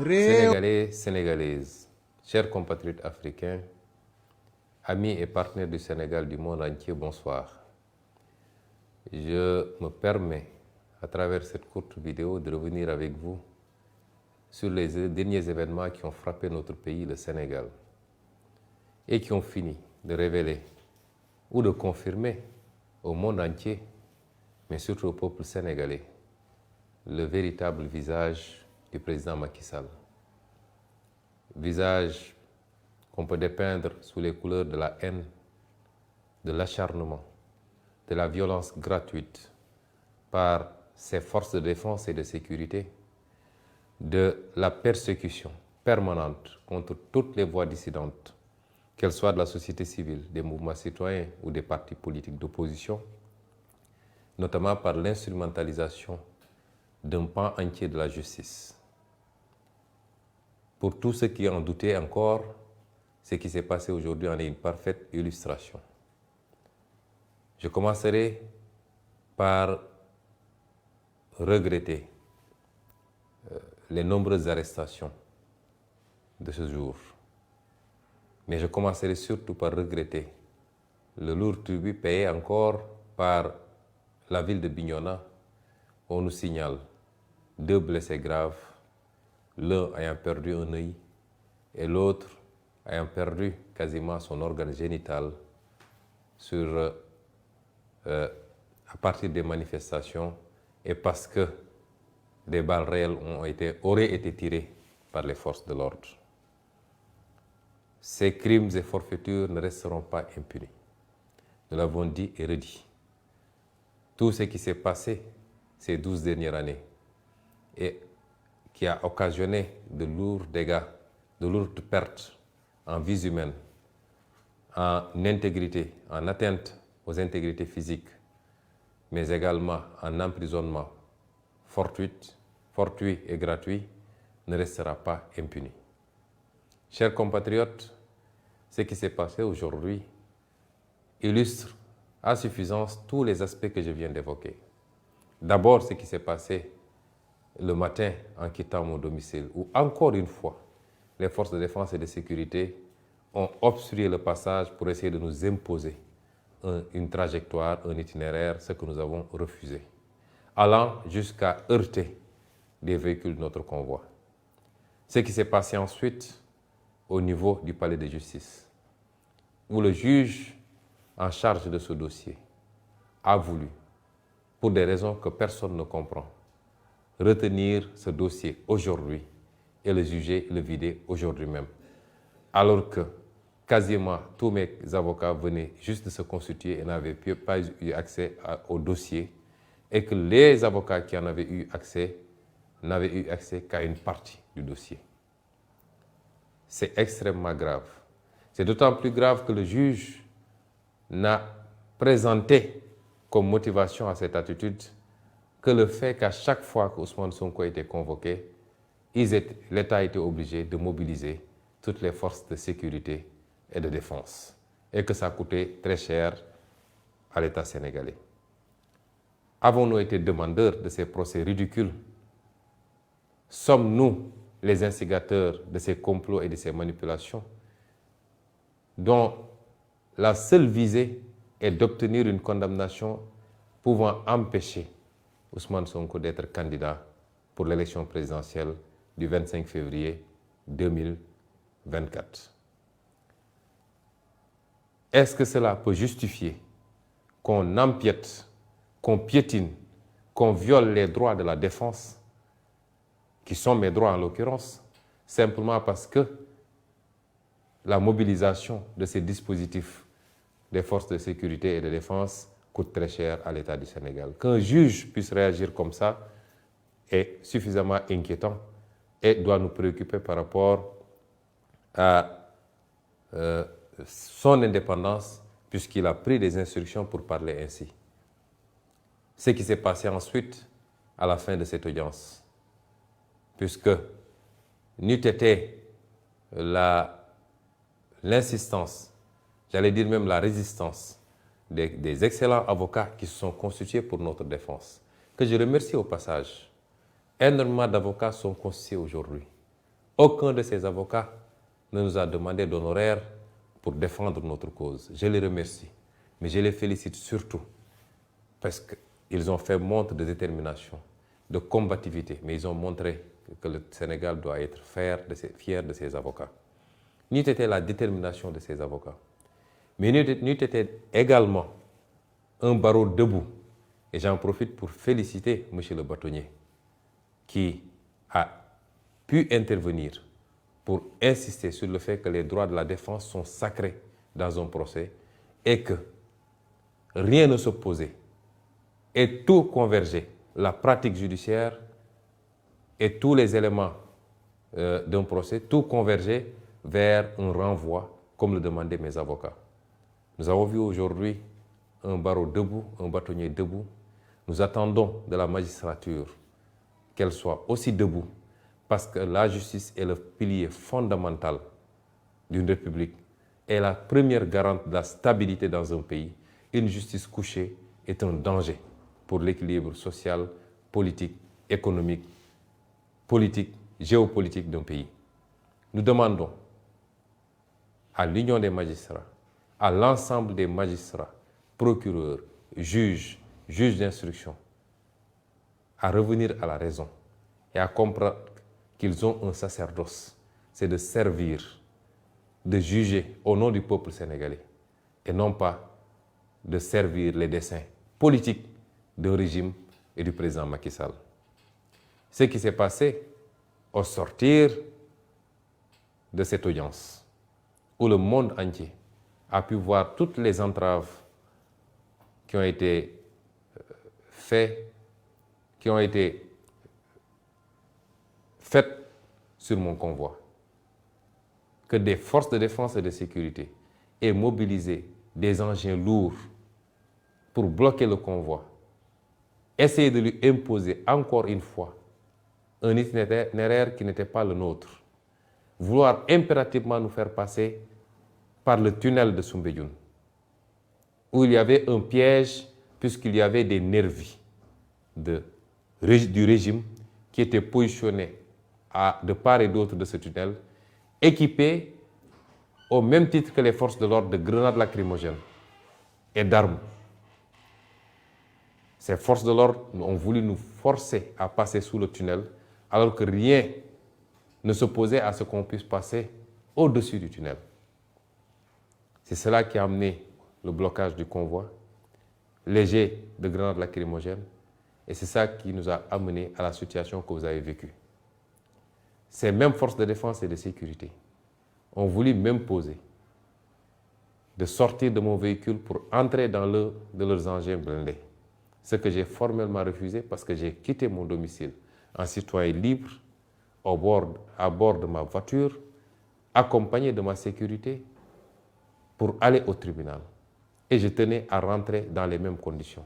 Sénégalais, Sénégalaises, chers compatriotes africains, amis et partenaires du Sénégal du monde entier, bonsoir. Je me permets, à travers cette courte vidéo, de revenir avec vous sur les derniers événements qui ont frappé notre pays, le Sénégal, et qui ont fini de révéler ou de confirmer au monde entier, mais surtout au peuple sénégalais, le véritable visage du président Macky Sall. Visage qu'on peut dépeindre sous les couleurs de la haine, de l'acharnement, de la violence gratuite par ses forces de défense et de sécurité, de la persécution permanente contre toutes les voix dissidentes, qu'elles soient de la société civile, des mouvements citoyens ou des partis politiques d'opposition, notamment par l'instrumentalisation d'un pan entier de la justice. Pour tous ceux qui en doutaient encore, ce qui s'est passé aujourd'hui en est une parfaite illustration. Je commencerai par regretter les nombreuses arrestations de ce jour. Mais je commencerai surtout par regretter le lourd tribut payé encore par la ville de Bignona. On nous signale 2 blessés graves, l'un ayant perdu un œil et l'autre ayant perdu quasiment son organe génital à partir des manifestations et parce que des balles réelles auraient été tirées par les forces de l'ordre. Ces crimes et forfaitures ne resteront pas impunis. Nous l'avons dit et redit. Tout ce qui s'est passé ces 12 dernières années et qui a occasionné de lourds dégâts, de lourdes pertes en vies humaines, en intégrité, en atteinte aux intégrités physiques, mais également en emprisonnement fortuit et gratuit, ne restera pas impuni. Chers compatriotes, ce qui s'est passé aujourd'hui illustre à suffisance tous les aspects que je viens d'évoquer. D'abord, ce qui s'est passé le matin en quittant mon domicile, où encore une fois, les forces de défense et de sécurité ont obstrué le passage pour essayer de nous imposer une trajectoire, un itinéraire, ce que nous avons refusé, allant jusqu'à heurter des véhicules de notre convoi. Ce qui s'est passé ensuite au niveau du palais de justice, où le juge en charge de ce dossier a voulu, pour des raisons que personne ne comprend, retenir ce dossier aujourd'hui et le juger, le vider aujourd'hui même. Alors que quasiment tous mes avocats venaient juste de se constituer et n'avaient pas eu accès au dossier, et que les avocats qui en avaient eu accès n'avaient eu accès qu'à une partie du dossier. C'est extrêmement grave. C'est d'autant plus grave que le juge n'a présenté comme motivation à cette attitude que le fait qu'à chaque fois qu'Ousmane Sonko était convoqué, l'État était obligé de mobiliser toutes les forces de sécurité et de défense, et que ça coûtait très cher à l'État sénégalais. Avons-nous été demandeurs de ces procès ridicules? Sommes-nous les instigateurs de ces complots et de ces manipulations dont la seule visée est d'obtenir une condamnation pouvant empêcher Ousmane Sonko d'être candidat pour l'élection présidentielle du 25 février 2024. Est-ce que cela peut justifier qu'on empiète, qu'on piétine, qu'on viole les droits de la défense, qui sont mes droits en l'occurrence, simplement parce que la mobilisation de ces dispositifs des forces de sécurité et de défense coûte très cher à l'État du Sénégal? Qu'un juge puisse réagir comme ça est suffisamment inquiétant et doit nous préoccuper par rapport à son indépendance, puisqu'il a pris des instructions pour parler ainsi. Ce qui s'est passé ensuite à la fin de cette audience, puisque n'eût été l'insistance, j'allais dire même la résistance des excellents avocats qui se sont constitués pour notre défense, que je remercie au passage. Énormément d'avocats sont constitués aujourd'hui Aucun de ces avocats ne nous a demandé d'honoraires pour défendre notre cause. Je les remercie, mais je les félicite surtout parce qu'ils ont fait montre de détermination, de combativité, mais ils ont montré que le Sénégal doit être fier de ses avocats. N'eût été la détermination de ces avocats, mais n'eût été également un barreau debout. Et j'en profite pour féliciter M. le bâtonnier qui a pu intervenir pour insister sur le fait que les droits de la défense sont sacrés dans un procès et que rien ne s'opposait et tout convergeait, la pratique judiciaire et tous les éléments d'un procès, tout convergeait vers un renvoi, comme le demandaient mes avocats. Nous avons vu aujourd'hui un barreau debout, un bâtonnier debout. Nous attendons de la magistrature qu'elle soit aussi debout, parce que la justice est le pilier fondamental d'une république et la première garante de la stabilité dans un pays. Une justice couchée est un danger pour l'équilibre social, politique, économique, politique, géopolitique d'un pays. Nous demandons à l'Union des magistrats, à l'ensemble des magistrats, procureurs, juges d'instruction, à revenir à la raison et à comprendre qu'ils ont un sacerdoce, c'est de servir, de juger au nom du peuple sénégalais et non pas de servir les desseins politiques d'un régime et du président Macky Sall. Ce qui s'est passé au sortir de cette audience, où le monde entier a pu voir toutes les entraves qui ont été faites sur mon convoi, que des forces de défense et de sécurité aient mobilisé des engins lourds pour bloquer le convoi, essayer de lui imposer encore une fois un itinéraire qui n'était pas le nôtre, vouloir impérativement nous faire passer par le tunnel de Soumbédioune, où il y avait un piège puisqu'il y avait des nervis du régime qui étaient positionnés de part et d'autre de ce tunnel, équipés au même titre que les forces de l'ordre de grenades lacrymogènes et d'armes. Ces forces de l'ordre ont voulu nous forcer à passer sous le tunnel, alors que rien ne s'opposait à ce qu'on puisse passer au-dessus du tunnel. C'est cela qui a amené le blocage du convoi, léger de grenades lacrymogènes, et c'est ça qui nous a amené à la situation que vous avez vécue. Ces mêmes forces de défense et de sécurité ont voulu m'imposer de sortir de mon véhicule pour entrer dans l'un de leurs engins blindés. Ce que j'ai formellement refusé parce que j'ai quitté mon domicile en citoyen libre à bord de ma voiture, accompagné de ma sécurité pour aller au tribunal. Et je tenais à rentrer dans les mêmes conditions.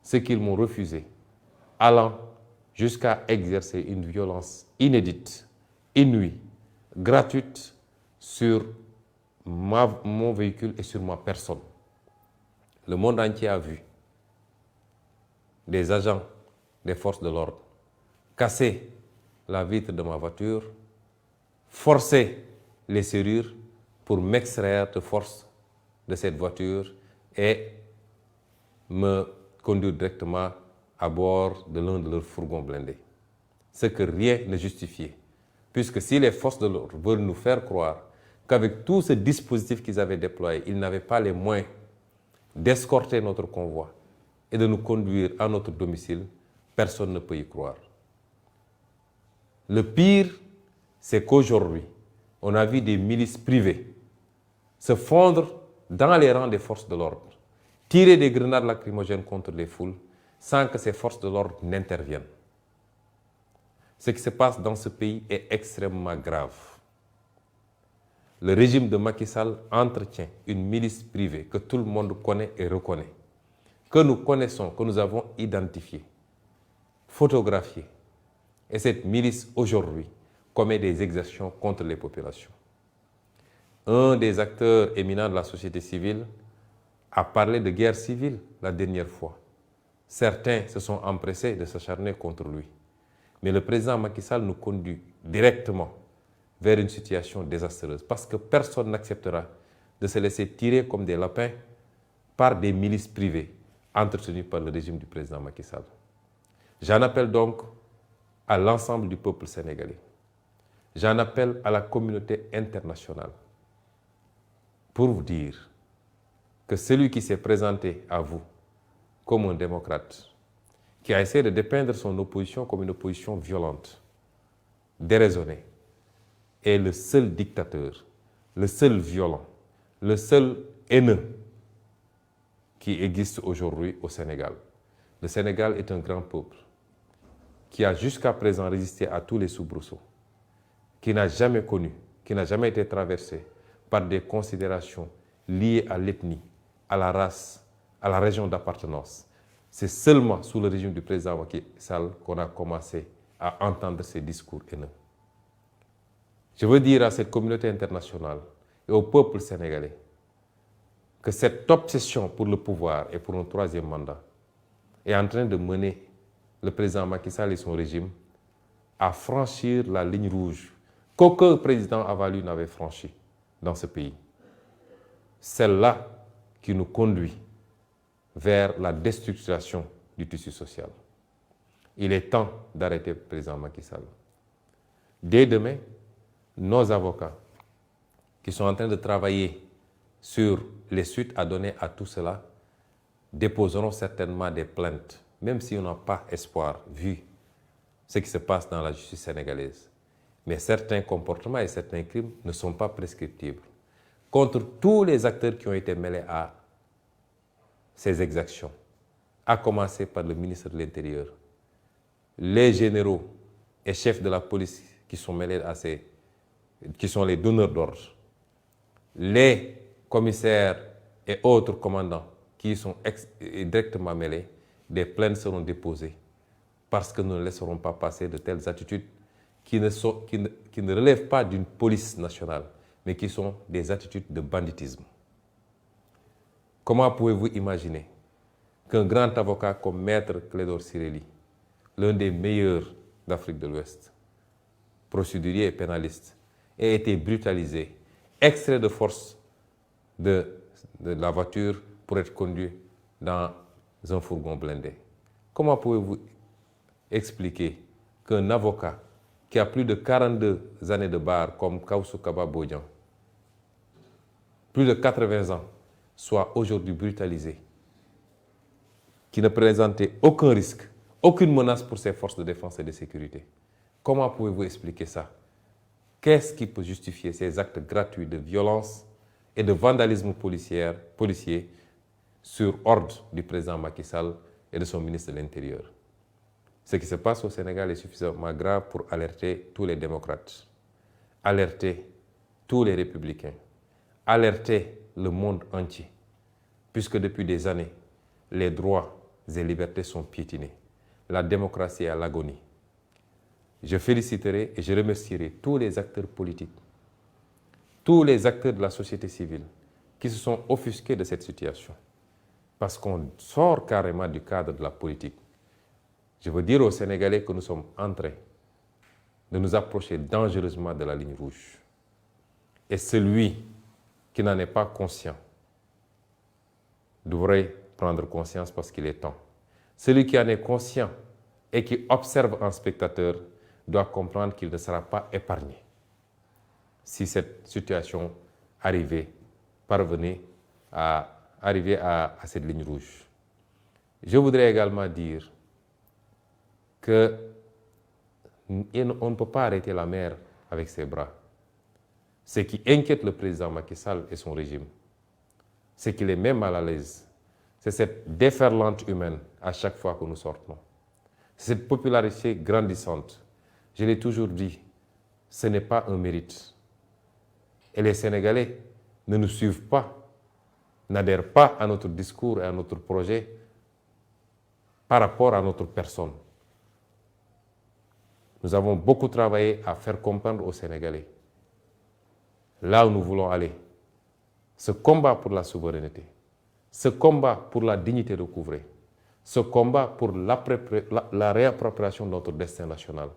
Ce qu'ils m'ont refusé, allant jusqu'à exercer une violence inédite, inouïe, gratuite sur mon véhicule et sur ma personne. Le monde entier a vu des agents des forces de l'ordre casser la vitre de ma voiture, forcer les serrures pour m'extraire de force de cette voiture et me conduire directement à bord de l'un de leurs fourgons blindés. Ce que rien ne justifiait. Puisque si les forces de l'ordre veulent nous faire croire qu'avec tout ce dispositif qu'ils avaient déployé, ils n'avaient pas les moyens d'escorter notre convoi et de nous conduire à notre domicile, personne ne peut y croire. Le pire, c'est qu'aujourd'hui, on a vu des milices privées se fondre dans les rangs des forces de l'ordre, tirer des grenades lacrymogènes contre les foules sans que ces forces de l'ordre n'interviennent. Ce qui se passe dans ce pays est extrêmement grave. Le régime de Macky Sall entretient une milice privée que tout le monde connaît et reconnaît, que nous connaissons, que nous avons identifiée, photographiée. Et cette milice, aujourd'hui, commet des exactions contre les populations. Un des acteurs éminents de la société civile a parlé de guerre civile la dernière fois. Certains se sont empressés de s'acharner contre lui. Mais le président Macky Sall nous conduit directement vers une situation désastreuse. Parce que personne n'acceptera de se laisser tirer comme des lapins par des milices privées entretenues par le régime du président Macky Sall. J'en appelle donc à l'ensemble du peuple sénégalais. J'en appelle à la communauté internationale pour vous dire que celui qui s'est présenté à vous comme un démocrate, qui a essayé de dépeindre son opposition comme une opposition violente, déraisonnée, est le seul dictateur, le seul violent, le seul haineux qui existe aujourd'hui au Sénégal. Le Sénégal est un grand peuple qui a jusqu'à présent résisté à tous les soubresauts, qui n'a jamais connu, qui n'a jamais été traversé par des considérations liées à l'ethnie, à la race, à la région d'appartenance. C'est seulement sous le régime du président Macky Sall qu'on a commencé à entendre ces discours haineux. Je veux dire à cette communauté internationale et au peuple sénégalais que cette obsession pour le pouvoir et pour un troisième mandat est en train de mener le président Macky Sall et son régime à franchir la ligne rouge qu'aucun président avalu n'avait franchie dans ce pays. Celle-là qui nous conduit vers la déstructuration du tissu social. Il est temps d'arrêter le président Macky Sall. Dès demain, nos avocats qui sont en train de travailler sur les suites à donner à tout cela déposeront certainement des plaintes, même si on n'a pas espoir, vu ce qui se passe dans la justice sénégalaise. Mais certains comportements et certains crimes ne sont pas prescriptibles. Contre tous les acteurs qui ont été mêlés à ces exactions, à commencer par le ministre de l'Intérieur, les généraux et chefs de la police qui sont mêlés à qui sont les donneurs d'ordre, les commissaires et autres commandants qui y sont directement mêlés, des plaintes seront déposées parce que nous ne laisserons pas passer de telles attitudes qui ne relèvent pas d'une police nationale, mais qui sont des attitudes de banditisme. Comment pouvez-vous imaginer qu'un grand avocat comme Maître Clédor Ciré Ly, l'un des meilleurs d'Afrique de l'Ouest, procédurier et pénaliste, ait été brutalisé, extrait de force de la voiture pour être conduit dans un fourgon blindé? Comment pouvez-vous expliquer qu'un avocat qui a plus de 42 années de barre comme Kawsu Kaba Bodian, plus de 80 ans, soit aujourd'hui brutalisé, qui ne présentait aucun risque, aucune menace pour ses forces de défense et de sécurité? Comment pouvez-vous expliquer ça? Qu'est-ce qui peut justifier ces actes gratuits de violence et de vandalisme policier sur ordre du président Macky Sall et de son ministre de l'Intérieur? Ce qui se passe au Sénégal est suffisamment grave pour alerter tous les démocrates, alerter tous les républicains, alerter le monde entier, puisque depuis des années, les droits et libertés sont piétinés. La démocratie est à l'agonie. Je féliciterai et je remercierai tous les acteurs politiques, tous les acteurs de la société civile qui se sont offusqués de cette situation, parce qu'on sort carrément du cadre de la politique. Je veux dire aux Sénégalais que nous sommes en train de nous approcher dangereusement de la ligne rouge. Et celui qui n'en est pas conscient devrait prendre conscience parce qu'il est temps. Celui qui en est conscient et qui observe en spectateur doit comprendre qu'il ne sera pas épargné si cette situation parvenait à arriver à cette ligne rouge. Je voudrais également dire qu'on ne peut pas arrêter la mer avec ses bras. Ce qui inquiète le président Macky Sall et son régime, c'est qu'il est même mal à l'aise. C'est cette déferlante humaine à chaque fois que nous sortons. C'est cette popularité grandissante. Je l'ai toujours dit, ce n'est pas un mérite. Et les Sénégalais ne nous suivent pas, n'adhèrent pas à notre discours et à notre projet par rapport à notre personne. Nous avons beaucoup travaillé à faire comprendre aux Sénégalais là où nous voulons aller. Ce combat pour la souveraineté, ce combat pour la dignité recouvrée, ce combat pour la réappropriation de notre destin national,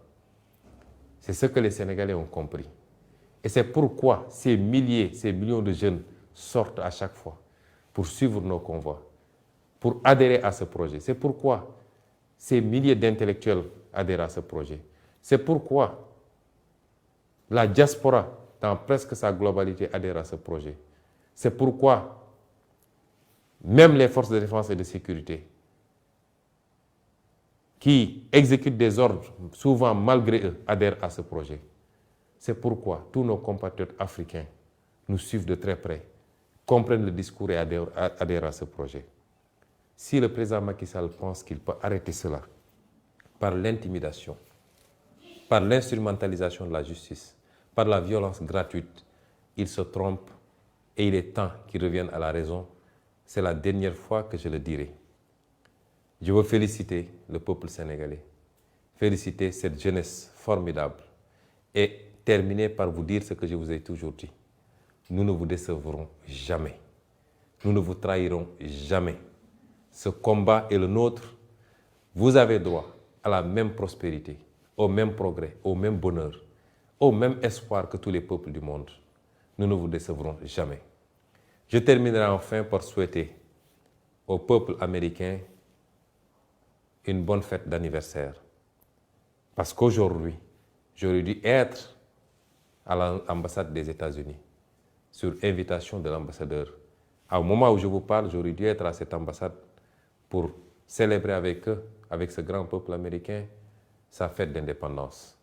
c'est ce que les Sénégalais ont compris. Et c'est pourquoi ces milliers, ces millions de jeunes sortent à chaque fois pour suivre nos convois, pour adhérer à ce projet. C'est pourquoi ces milliers d'intellectuels adhèrent à ce projet. C'est pourquoi la diaspora, dans presque sa globalité, adhère à ce projet. C'est pourquoi même les forces de défense et de sécurité, qui exécutent des ordres, souvent malgré eux, adhèrent à ce projet. C'est pourquoi tous nos compatriotes africains nous suivent de très près, comprennent le discours et adhèrent à ce projet. Si le président Macky Sall pense qu'il peut arrêter cela par l'intimidation, par l'instrumentalisation de la justice, par la violence gratuite, il se trompe et il est temps qu'il revienne à la raison. C'est la dernière fois que je le dirai. Je veux féliciter le peuple sénégalais, féliciter cette jeunesse formidable et terminer par vous dire ce que je vous ai toujours dit. Nous ne vous décevrons jamais. Nous ne vous trahirons jamais. Ce combat est le nôtre. Vous avez droit à la même prospérité, au même progrès, au même bonheur, au même espoir que tous les peuples du monde. Nous ne vous décevrons jamais. Je terminerai enfin par souhaiter au peuple américain une bonne fête d'anniversaire. Parce qu'aujourd'hui, j'aurais dû être à l'ambassade des États-Unis, sur invitation de l'ambassadeur. Au moment où je vous parle, j'aurais dû être à cette ambassade pour célébrer avec eux, avec ce grand peuple américain, sa fête d'indépendance.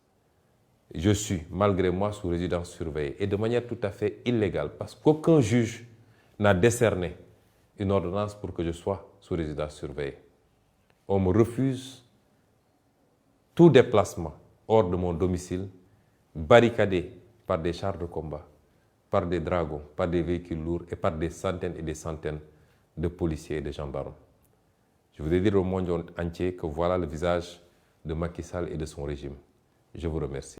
Je suis, malgré moi, sous résidence surveillée et de manière tout à fait illégale, parce qu'aucun juge n'a décerné une ordonnance pour que je sois sous résidence surveillée. On me refuse tout déplacement hors de mon domicile, barricadé par des chars de combat, par des dragons, par des véhicules lourds et par des centaines et des centaines de policiers et de gendarmes. Je voudrais dire au monde entier que voilà le visage de Macky Sall et de son régime. Je vous remercie.